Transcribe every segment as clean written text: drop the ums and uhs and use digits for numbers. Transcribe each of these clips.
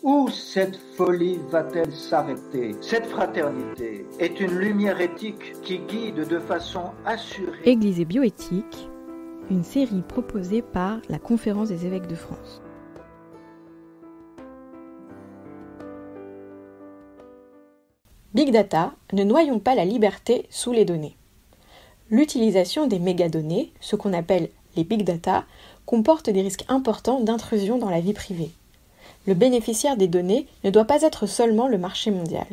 Où cette folie va-t-elle s'arrêter? Cette fraternité est une lumière éthique qui guide de façon assurée. Église et bioéthique, une série proposée par la Conférence des évêques de France. Big Data, ne noyons pas la liberté sous les données. L'utilisation des mégadonnées, ce qu'on appelle les Big Data, comporte des risques importants d'intrusion dans la vie privée. Le bénéficiaire des données ne doit pas être seulement le marché mondial.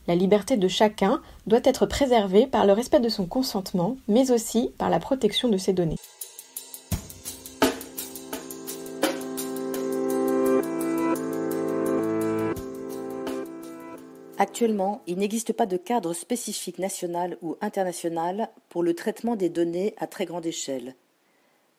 La liberté de chacun doit être préservée par le respect de son consentement, mais aussi par la protection de ses données. Actuellement, il n'existe pas de cadre spécifique national ou international pour le traitement des données à très grande échelle.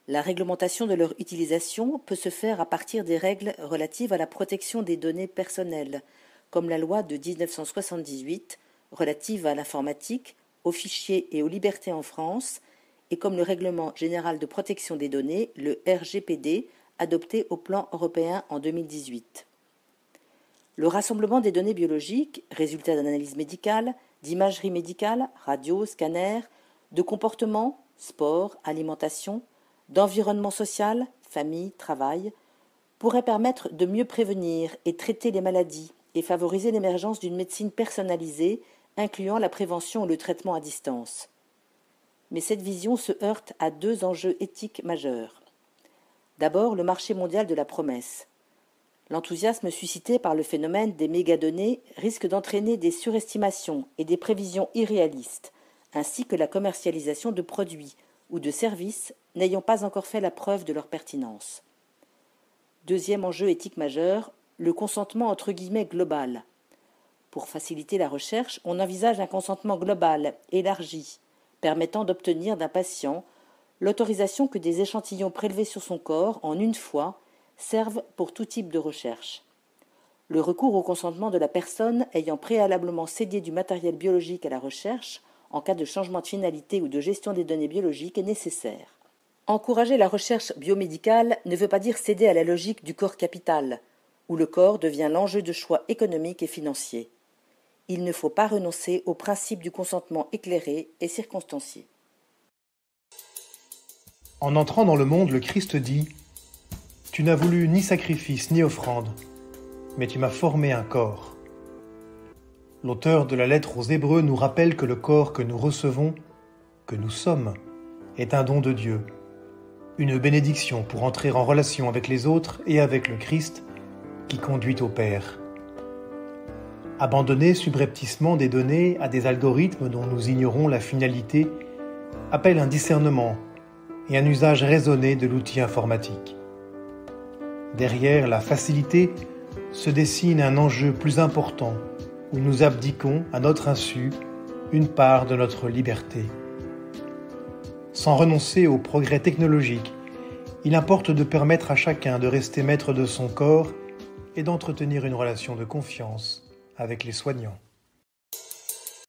La réglementation de leur utilisation peut se faire à partir des règles relatives à la protection des données personnelles, comme la loi de 1978 relative à l'informatique, aux fichiers et aux libertés en France, et comme le Règlement général de protection des données, le RGPD, adopté au plan européen en 2018. Le rassemblement des données biologiques, résultat d'analyses médicales, d'imagerie médicale, radio, scanner, de comportement, sport, alimentation, d'environnement social, famille, travail, pourrait permettre de mieux prévenir et traiter les maladies et favoriser l'émergence d'une médecine personnalisée, incluant la prévention et le traitement à distance. Mais cette vision se heurte à deux enjeux éthiques majeurs. D'abord, le marché mondial de la promesse. L'enthousiasme suscité par le phénomène des mégadonnées risque d'entraîner des surestimations et des prévisions irréalistes, ainsi que la commercialisation de produits ou de services n'ayant pas encore fait la preuve de leur pertinence. Deuxième enjeu éthique majeur, le consentement entre guillemets global. Pour faciliter la recherche, on envisage un consentement global, élargi, permettant d'obtenir d'un patient l'autorisation que des échantillons prélevés sur son corps en une fois servent pour tout type de recherche. Le recours au consentement de la personne ayant préalablement cédé du matériel biologique à la recherche, en cas de changement de finalité ou de gestion des données biologiques, est nécessaire. Encourager la recherche biomédicale ne veut pas dire céder à la logique du corps capital, où le corps devient l'enjeu de choix économiques et financiers. Il ne faut pas renoncer au principe du consentement éclairé et circonstancié. En entrant dans le monde, le Christ dit « Tu n'as voulu ni sacrifice ni offrande, mais tu m'as formé un corps. » L'auteur de la lettre aux Hébreux nous rappelle que le corps que nous recevons, que nous sommes, est un don de Dieu, une bénédiction pour entrer en relation avec les autres et avec le Christ qui conduit au Père. Abandonner subrepticement des données à des algorithmes dont nous ignorons la finalité appelle un discernement et un usage raisonné de l'outil informatique. Derrière la facilité se dessine un enjeu plus important où nous abdiquons, à notre insu, une part de notre liberté. Sans renoncer au progrès technologique, il importe de permettre à chacun de rester maître de son corps et d'entretenir une relation de confiance avec les soignants.